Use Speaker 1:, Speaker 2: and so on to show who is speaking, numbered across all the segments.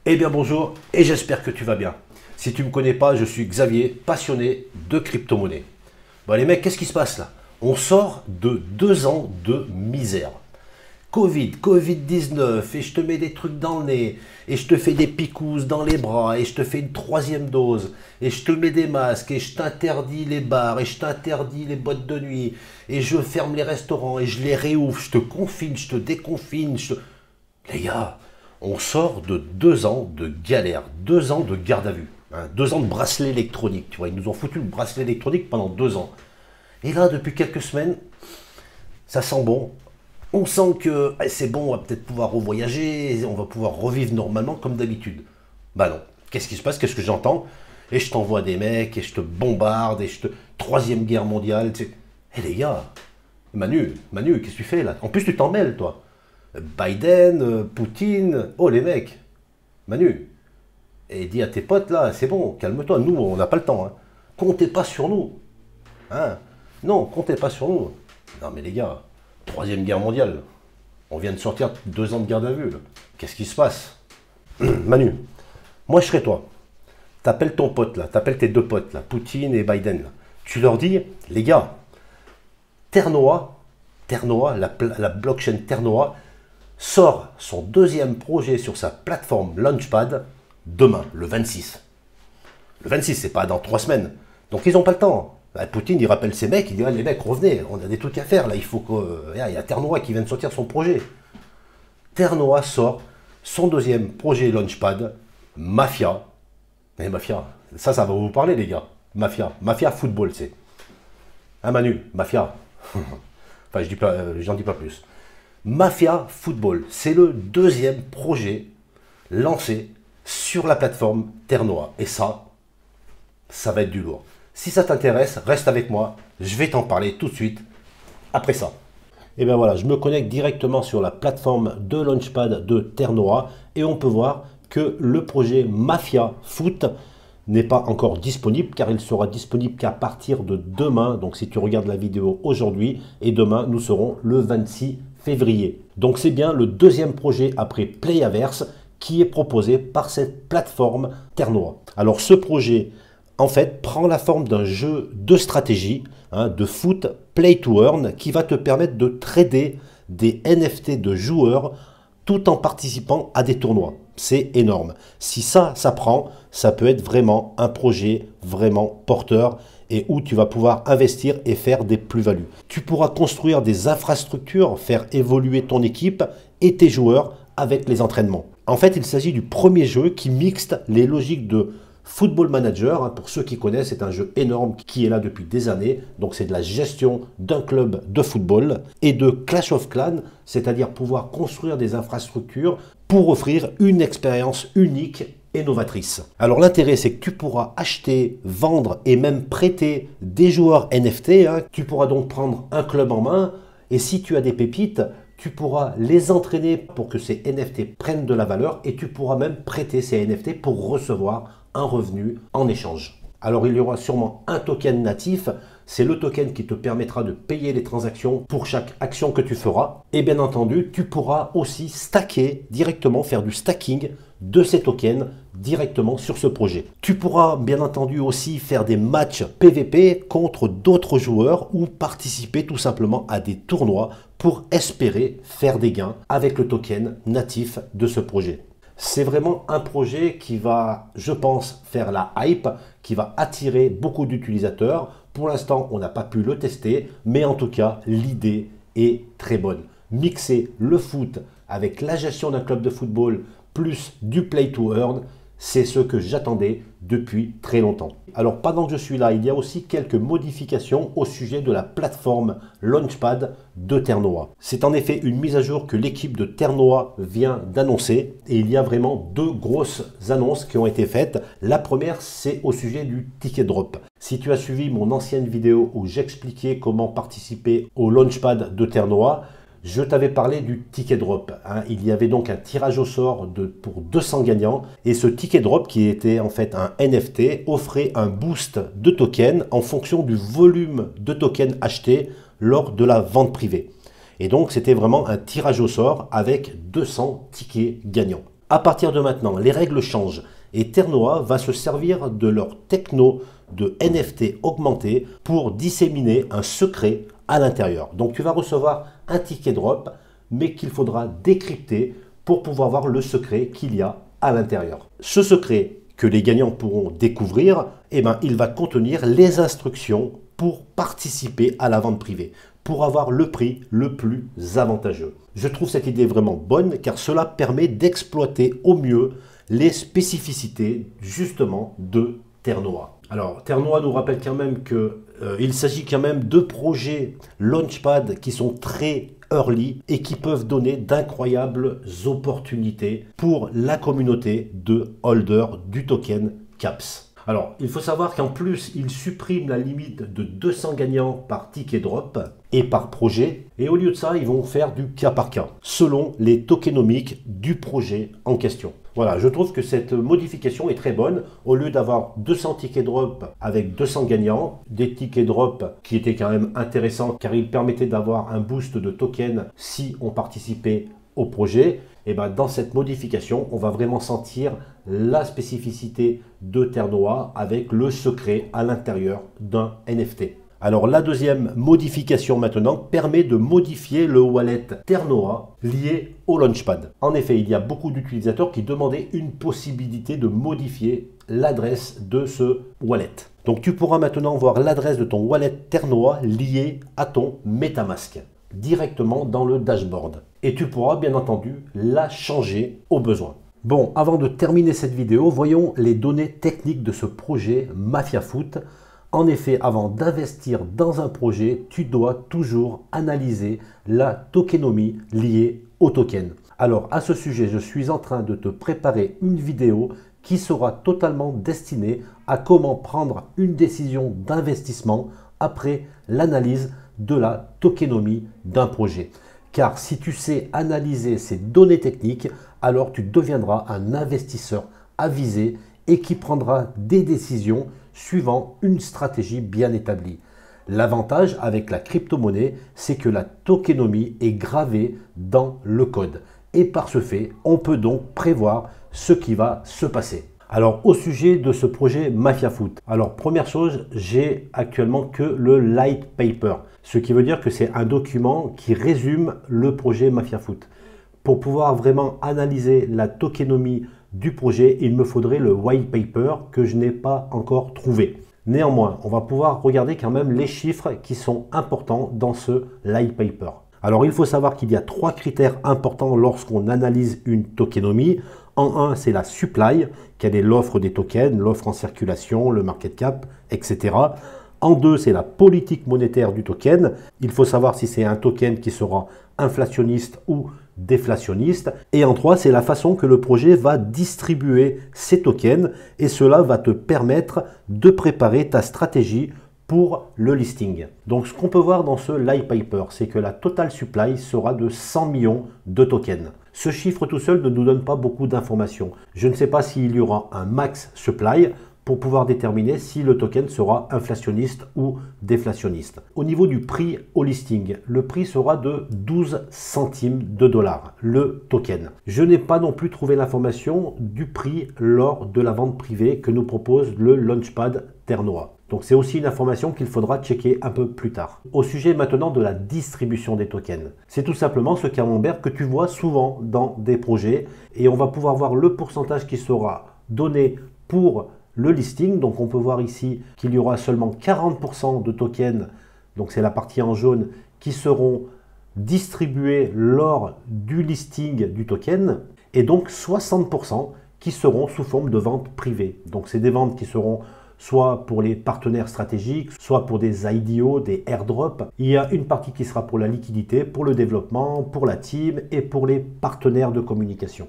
Speaker 1: Eh bien bonjour et j'espère que tu vas bien. Si tu ne me connais pas, je suis Xavier, passionné de crypto-monnaie. Bon les mecs, qu'est-ce qui se passe là? On sort de 2 ans de misère. Covid-19, et je te mets des trucs dans le nez, et je te fais des picousses dans les bras, et je te fais une troisième dose, et je te mets des masques, et je t'interdis les bars, et je t'interdis les boîtes de nuit, et je ferme les restaurants, et je les réouvre, je te confine, je te déconfine, Les gars, on sort de 2 ans de galère, 2 ans de garde à vue, hein, 2 ans de bracelet électronique, tu vois, ils nous ont foutu le bracelet électronique pendant 2 ans. Et là, depuis quelques semaines, ça sent bon. On sent que c'est bon, on va peut-être pouvoir revoyager, on va pouvoir revivre normalement comme d'habitude. Bah non. Qu'est-ce qui se passe? Qu'est-ce que j'entends? Et je t'envoie des mecs, et je te bombarde, et je te... Troisième guerre mondiale, tu sais. Eh les gars, Manu, qu'est-ce que tu fais là? En plus, tu t'en mêles, toi. Biden, Poutine, oh les mecs. Manu, et dis à tes potes là, c'est bon, calme-toi, nous, on n'a pas le temps. Hein. Comptez pas sur nous. Hein? Non, comptez pas sur nous. Non mais les gars, Troisième guerre mondiale. On vient de sortir 2 ans de garde à vue. Qu'est-ce qui se passe? Manu, moi je serais toi. T'appelles ton pote là, t'appelles tes deux potes là, Poutine et Biden. Là. Tu leur dis, les gars, Ternoa, la blockchain Ternoa, sort son deuxième projet sur sa plateforme Launchpad demain, le 26. Le 26, c'est pas dans 3 semaines. Donc ils n'ont pas le temps. Poutine, il rappelle ses mecs, il dit, les mecs, revenez, on a des trucs à faire, là, il faut que... Il y a Ternoa qui vient de sortir son projet. Ternoa sort son deuxième projet Launchpad, Mafia. Mais Mafia, ça va vous parler, les gars. Mafia football, c'est. Hein, Manu, Mafia. Enfin, j'en dis pas plus. Mafia football, c'est le deuxième projet lancé sur la plateforme Ternoa. Et ça va être du lourd. Si ça t'intéresse, reste avec moi, je vais t'en parler tout de suite après ça. Et bien voilà, je me connecte directement sur la plateforme de Launchpad de Ternoa et on peut voir que le projet Mafia Foot n'est pas encore disponible car il sera disponible qu'à partir de demain. Donc si tu regardes la vidéo aujourd'hui et demain, nous serons le 26 février. Donc c'est bien le deuxième projet après Playaverse qui est proposé par cette plateforme Ternoa. Alors ce projet en fait, prend la forme d'un jeu de stratégie, hein, de foot play to earn, qui va te permettre de trader des NFT de joueurs tout en participant à des tournois. C'est énorme. Si ça prend, ça peut être vraiment un projet vraiment porteur et où tu vas pouvoir investir et faire des plus-values. Tu pourras construire des infrastructures, faire évoluer ton équipe et tes joueurs avec les entraînements. En fait, il s'agit du premier jeu qui mixte les logiques de Football Manager, hein, pour ceux qui connaissent, c'est un jeu énorme qui est là depuis des années. Donc c'est de la gestion d'un club de football et de Clash of Clans, c'est-à-dire pouvoir construire des infrastructures pour offrir une expérience unique et novatrice. Alors l'intérêt, c'est que tu pourras acheter, vendre et même prêter des joueurs NFT. Hein. Tu pourras donc prendre un club en main et si tu as des pépites, tu pourras les entraîner pour que ces NFT prennent de la valeur et tu pourras même prêter ces NFT pour recevoir un revenu en échange. Alors il y aura sûrement un token natif, c'est le token qui te permettra de payer les transactions pour chaque action que tu feras. Et bien entendu, tu pourras aussi stacker directement, faire du stacking de ces tokens directement sur ce projet. Tu pourras bien entendu aussi faire des matchs PVP contre d'autres joueurs ou participer tout simplement à des tournois pour espérer faire des gains avec le token natif de ce projet. C'est vraiment un projet qui va, je pense, faire la hype, qui va attirer beaucoup d'utilisateurs. Pour l'instant, on n'a pas pu le tester, mais en tout cas, l'idée est très bonne. Mixer le foot avec la gestion d'un club de football plus du play to earn, c'est ce que j'attendais depuis très longtemps. Alors pendant que je suis là, il y a aussi quelques modifications au sujet de la plateforme Launchpad de Ternoa. C'est en effet une mise à jour que l'équipe de Ternoa vient d'annoncer et il y a vraiment 2 grosses annonces qui ont été faites. La première, c'est au sujet du ticket drop. Si tu as suivi mon ancienne vidéo où j'expliquais comment participer au Launchpad de Ternoa, je t'avais parlé du ticket drop. Hein. Il y avait donc un tirage au sort pour 200 gagnants. Et ce ticket drop, qui était en fait un NFT, offrait un boost de tokens en fonction du volume de tokens achetés lors de la vente privée. Et donc, c'était vraiment un tirage au sort avec 200 tickets gagnants. À partir de maintenant, les règles changent et Ternoa va se servir de leur techno de NFT augmenté pour disséminer un secret à l'intérieur. Donc tu vas recevoir un ticket drop, mais qu'il faudra décrypter pour pouvoir voir le secret qu'il y a à l'intérieur. Ce secret que les gagnants pourront découvrir, il va contenir les instructions pour participer à la vente privée, pour avoir le prix le plus avantageux. Je trouve cette idée vraiment bonne car cela permet d'exploiter au mieux les spécificités justement de Ternoa. Alors Ternoa nous rappelle quand même qu'il s'agit quand même de projets Launchpad qui sont très early et qui peuvent donner d'incroyables opportunités pour la communauté de holders du token CAPS. Alors, il faut savoir qu'en plus, ils suppriment la limite de 200 gagnants par ticket drop et par projet. Et au lieu de ça, ils vont faire du cas par cas, selon les tokenomics du projet en question. Voilà, je trouve que cette modification est très bonne. Au lieu d'avoir 200 tickets drop avec 200 gagnants, des tickets drop qui étaient quand même intéressants car ils permettaient d'avoir un boost de tokens si on participait au projet, et dans cette modification, on va vraiment sentir la spécificité de Ternoa avec le secret à l'intérieur d'un NFT. Alors la deuxième modification maintenant permet de modifier le wallet Ternoa lié au Launchpad. En effet, il y a beaucoup d'utilisateurs qui demandaient une possibilité de modifier l'adresse de ce wallet. Donc tu pourras maintenant voir l'adresse de ton wallet Ternoa lié à ton MetaMask directement dans le dashboard. Et tu pourras bien entendu la changer au besoin. Bon, avant de terminer cette vidéo, voyons les données techniques de ce projet MafiaFoot. En effet, avant d'investir dans un projet, tu dois toujours analyser la tokenomie liée au token. Alors à ce sujet, je suis en train de te préparer une vidéo qui sera totalement destinée à comment prendre une décision d'investissement après l'analyse de la tokenomie d'un projet. Car si tu sais analyser ces données techniques, alors tu deviendras un investisseur avisé et qui prendra des décisions suivant une stratégie bien établie. L'avantage avec la crypto-monnaie, c'est que la tokenomie est gravée dans le code. Et par ce fait, on peut donc prévoir ce qui va se passer. Alors au sujet de ce projet MafiaFoot, alors première chose, j'ai actuellement que le light paper, ce qui veut dire que c'est un document qui résume le projet MafiaFoot. Pour pouvoir vraiment analyser la tokenomie du projet, il me faudrait le white paper que je n'ai pas encore trouvé. Néanmoins, on va pouvoir regarder quand même les chiffres qui sont importants dans ce light paper. Alors il faut savoir qu'il y a 3 critères importants lorsqu'on analyse une tokenomie. En 1, c'est la supply, quelle est l'offre des tokens, l'offre en circulation, le market cap, etc. En 2, c'est la politique monétaire du token. Il faut savoir si c'est un token qui sera inflationniste ou déflationniste. Et en 3, c'est la façon que le projet va distribuer ses tokens et cela va te permettre de préparer ta stratégie pour le listing. Donc ce qu'on peut voir dans ce light paper, c'est que la total supply sera de 100 millions de tokens. Ce chiffre tout seul ne nous donne pas beaucoup d'informations. Je ne sais pas s'il y aura un max supply pour pouvoir déterminer si le token sera inflationniste ou déflationniste. Au niveau du prix au listing, le prix sera de 12 centimes de dollars, le token. Je n'ai pas non plus trouvé l'information du prix lors de la vente privée que nous propose le Launchpad Ternoa. Donc c'est aussi une information qu'il faudra checker un peu plus tard. Au sujet maintenant de la distribution des tokens. C'est tout simplement ce camembert que tu vois souvent dans des projets et on va pouvoir voir le pourcentage qui sera donné pour le listing. Donc on peut voir ici qu'il y aura seulement 40% de tokens, donc c'est la partie en jaune, qui seront distribués lors du listing du token et donc 60% qui seront sous forme de vente privée. Donc c'est des ventes qui seront soit pour les partenaires stratégiques, soit pour des IDO, des airdrops. Il y a une partie qui sera pour la liquidité, pour le développement, pour la team et pour les partenaires de communication.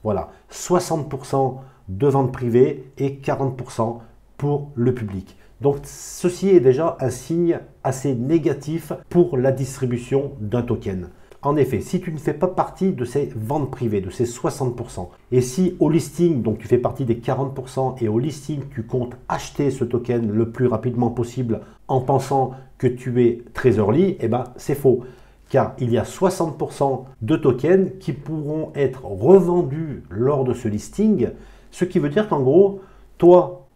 Speaker 1: Voilà, 60% de ventes privées et 40% pour le public. Donc ceci est déjà un signe assez négatif pour la distribution d'un token. En effet, si tu ne fais pas partie de ces ventes privées, de ces 60%, et si au listing, donc tu fais partie des 40%, et au listing, tu comptes acheter ce token le plus rapidement possible en pensant que tu es très early, eh ben c'est faux. car il y a 60% de tokens qui pourront être revendus lors de ce listing, ce qui veut dire qu'en gros, toi,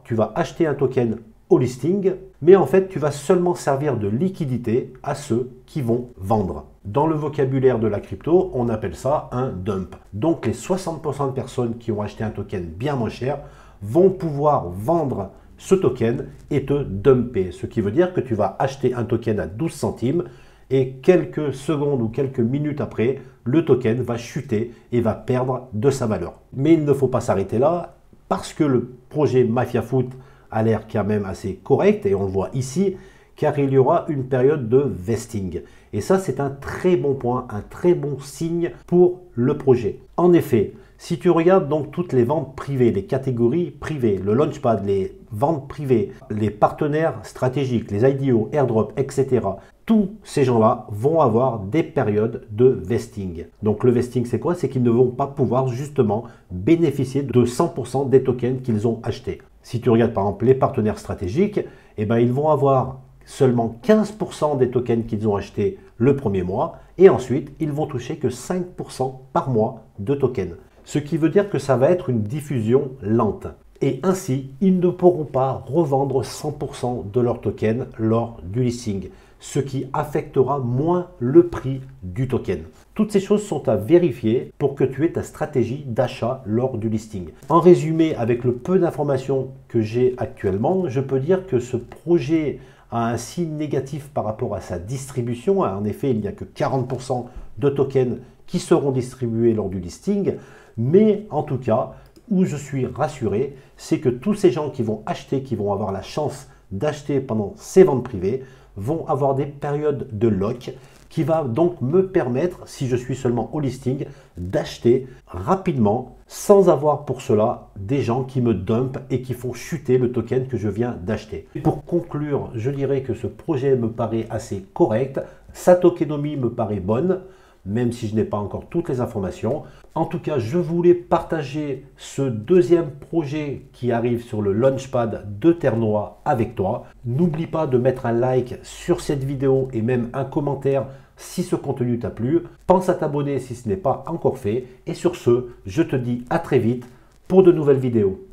Speaker 1: tu vas acheter un token au listing, mais en fait, tu vas seulement servir de liquidité à ceux qui vont vendre. Dans le vocabulaire de la crypto, on appelle ça un dump. Donc, les 60% de personnes qui ont acheté un token bien moins cher vont pouvoir vendre ce token et te dumper. Ce qui veut dire que tu vas acheter un token à 12 centimes et quelques secondes ou quelques minutes après, le token va chuter et va perdre de sa valeur. Mais il ne faut pas s'arrêter là parce que le projet Mafia Foot a l'air quand même assez correct et on le voit ici, car il y aura une période de vesting. Et ça, c'est un très bon point, un très bon signe pour le projet. En effet, si tu regardes donc toutes les ventes privées, les catégories privées, le Launchpad, les ventes privées, les partenaires stratégiques, les IDO, airdrop, etc., tous ces gens-là vont avoir des périodes de vesting. Donc le vesting, c'est quoi? C'est qu'ils ne vont pas pouvoir justement bénéficier de 100% des tokens qu'ils ont achetés. Si tu regardes par exemple les partenaires stratégiques, eh ben, ils vont avoir seulement 15% des tokens qu'ils ont achetés le premier mois et ensuite ils vont toucher que 5% par mois de tokens. Ce qui veut dire que ça va être une diffusion lente. Et ainsi, ils ne pourront pas revendre 100% de leurs tokens lors du listing, ce qui affectera moins le prix du token. Toutes ces choses sont à vérifier pour que tu aies ta stratégie d'achat lors du listing. En résumé, avec le peu d'informations que j'ai actuellement, je peux dire que ce projet a un signe négatif par rapport à sa distribution. En effet, il n'y a que 40% de tokens qui seront distribués lors du listing. Mais en tout cas, où je suis rassuré, c'est que tous ces gens qui vont acheter, qui vont avoir la chance d'acheter pendant ces ventes privées, vont avoir des périodes de lock qui va donc me permettre, si je suis seulement au listing, d'acheter rapidement sans avoir pour cela des gens qui me dumpent et qui font chuter le token que je viens d'acheter. Pour conclure, je dirais que ce projet me paraît assez correct, sa tokenomie me paraît bonne, même si je n'ai pas encore toutes les informations. En tout cas, je voulais partager ce deuxième projet qui arrive sur le Launchpad de Terre-Noire avec toi. N'oublie pas de mettre un like sur cette vidéo et même un commentaire si ce contenu t'a plu. Pense à t'abonner si ce n'est pas encore fait. Et sur ce, je te dis à très vite pour de nouvelles vidéos.